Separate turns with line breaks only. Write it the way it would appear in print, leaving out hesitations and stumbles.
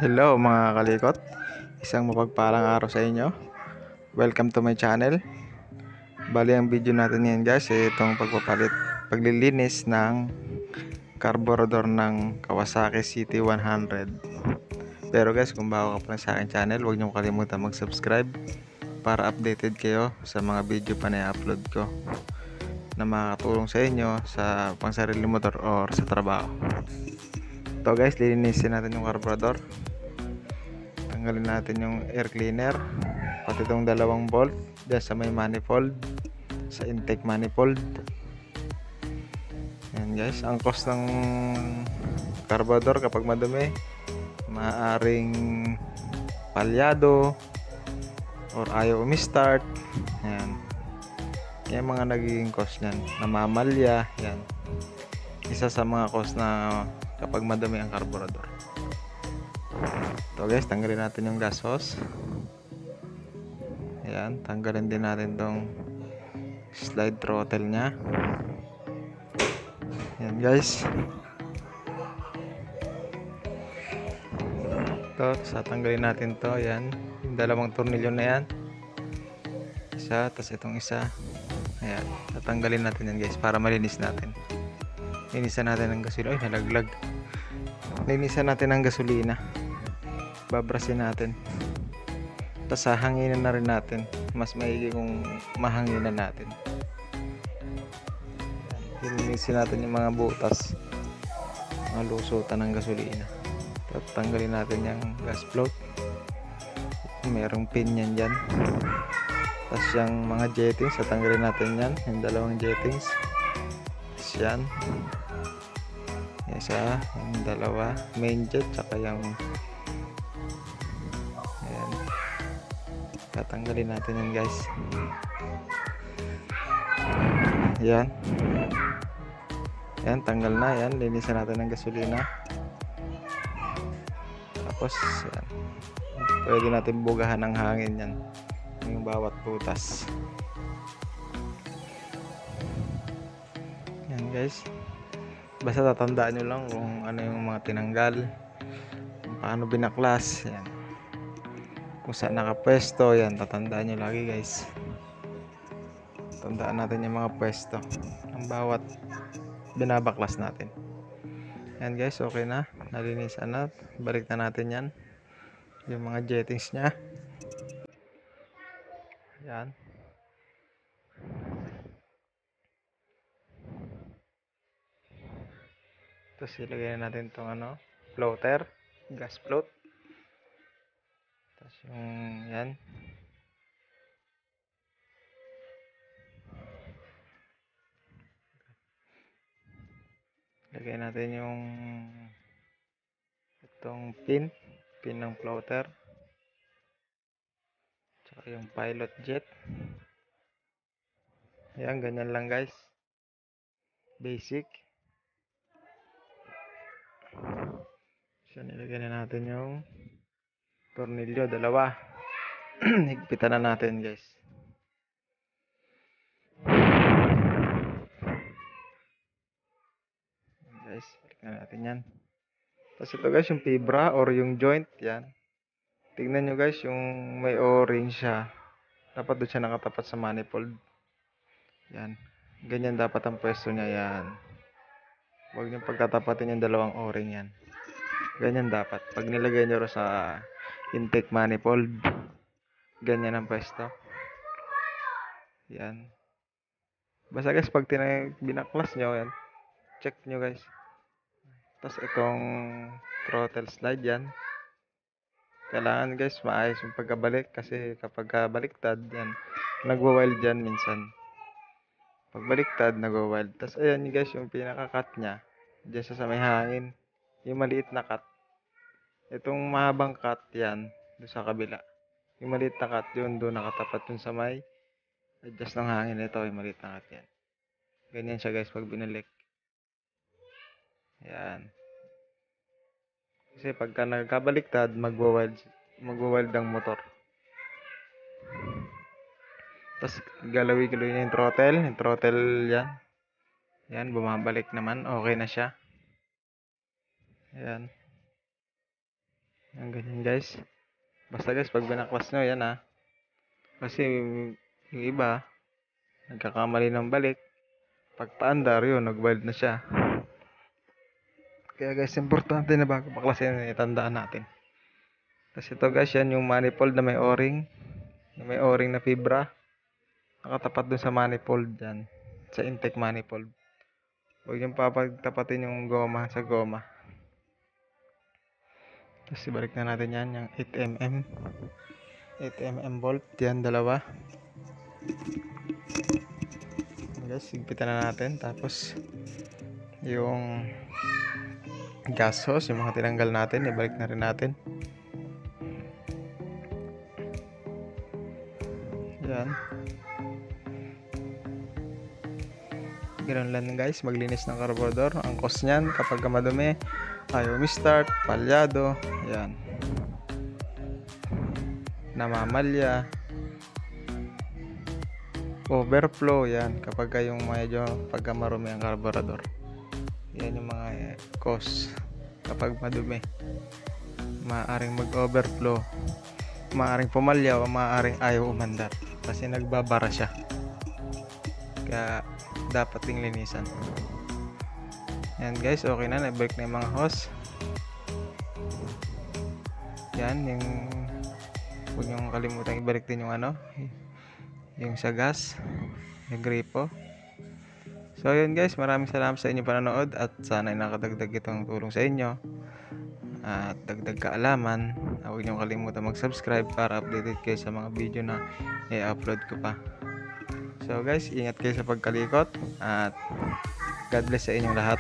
Hello mga kalikot, isang mapagpalang araw sa inyo. Welcome to my channel. Bali ang video natin ngayon guys ay itong paglilinis ng carburetor ng Kawasaki CT100. Pero guys, kung bago ka pa lang sa akin channel, huwag niyo kalimutan mag-subscribe para updated kayo sa mga video pa na i-upload ko na makakatulong sa inyo sa pangsarili motor or sa trabaho. Ito guys, lilinisin natin yung carburetor. Tanggalin natin yung air cleaner, pati itong dalawang bolt dyan sa may manifold, sa intake manifold. Yan guys, ang cost ng carburetor kapag madumi, maaaring palyado or ayaw umistart. Yan, yan mga nagiging cost nyan. Namamalya, yan isa sa mga cost na kapag madumi ang carburetor. Ito guys, tanggalin natin yung gas hose. Ayan, tanggalin din natin tong slide throttle nya. Ayan guys. Ito, tanggalin natin to. Ayan, yung dalawang tornilyo na yan. Isa, tapos itong isa. Ayan, tatanggalin natin yan guys para malinis natin. Linisan natin ng gasolina. Ay, nalaglag. Linisan natin ng gasolina. Babrasin natin. Tapos hahanginan na rin natin. Mas maigi kung mahanginan natin. Linisin natin yung mga butas, mga lusutan ng gasolina. Tatanggalin natin yung gas float. Merong pin yan dyan. Tapos yung mga jettings, tatanggalin natin yan. Yung dalawang jettings. Tapos yan. Isa, yung dalawa. Main jet, tsaka yung ayan. Tatanggalin natin yan guys. Yan. Yan, tanggal na yan. Linisan natin ng gasolina. Tapos yan, pwede natin bugahan ng hangin yan, yung bawat butas. Yan guys, basta tatandaan nyo lang kung ano yung mga tinanggal, kung paano binaklas, yan, kung saan nakapwesto. Yan, tatandaan nyo lagi guys. Tandaan natin yung mga pwesto ng bawat binabaklas natin. Yan guys, okay na, nalinisan na. Balik na natin yan, yung mga jettings nya. Yan, tapos ilagay na natin itong floater, gas float. Tapos yung yan, lagay natin yung itong pin ng floater, tsaka yung pilot jet. Yan, ganyan lang guys, basic. So nilagay na natin yung tornilyo, dalawa. Higpitan na natin guys. Guys, balik na natin yan. Tapos ito guys, yung fibra or yung joint, yan. Tignan nyo guys, yung may o-ring siya, dapat doon siya nakatapat sa manifold. Yan, ganyan dapat ang pwesto niya. Yan, huwag nyo pagtatapatin yung dalawang o-ring yan. Ganyan dapat pag nilagay nyo sa intake manifold, ganyan ang pwesto. Yan, basta guys, pag binaklas nyo yan, check nyo guys. Tapos itong throttle slide yan, kailangan guys maayos yung pagkabalik, kasi kapag baliktad yan, nagwa-wild yan minsan. Pag baliktad, nagwa-wild. Tapos ayan guys, yung pinaka-cut nya dyan sa may hangin, yung maliit na cut. Itong mahabang cut yan doon sa kabila. Yung maliit na cut yun, doon nakatapat yun sa may adjust ng hangin. Ito yung maliit na cut yan. Ganyan siya guys pag binalik. Yan, kasi pagka nagkabaliktad, magwa-wild ang motor. Tapos galawi-galawi na yung throttle yan. Yan, bumabalik naman, okay na siya. Yan, Yan, ganyan guys. Basta guys, pag binaklas nyo, yan kasi yung iba, nagkakamali ng balik. Pag paandar yun, nagbalik na siya. Kaya guys, importante na bago baklasin, itandaan natin. Tapos ito guys, yan yung manifold na may o-ring. May o-ring na fibra. Nakatapat dun sa manifold dyan. Sa intake manifold. Huwag yung papagtapatin yung goma sa goma. Tapos ibalik na natin yan, yung 8mm. 8mm bolt. Yan, dalawa. Guys, higpitan na natin. Tapos yung gas hose, yung mga tinanggal natin, ibalik na rin natin. Yan. Ganoon lang guys, maglinis ng carburetor. Ang cause niyan kapag madumi, ayaw mi-start, palyado, yan. Namamalya, overflow, yan. Kapag yung medyo pagka marumi ang carburetor. Yan yung mga cause kapag madumi. Maaaring mag-overflow, maaaring pumalya o maaaring ayaw umandar kasi nagbabara siya. Kaya dapat ding linisan. Yan guys, okay na, nabalik na yung mga hose. Yan, huwag nyo kalimutan ibalik din yung yung sa gas, yung gripo. So yun guys, maraming salamat sa inyong panonood at sana ay nakadagdag itong tulong sa inyo at dagdag kaalaman. Huwag nyo kalimutan mag-subscribe para updated kayo sa mga video na i-upload ko pa. So guys, ingat kayo sa pagkalikot at God bless sa inyong lahat.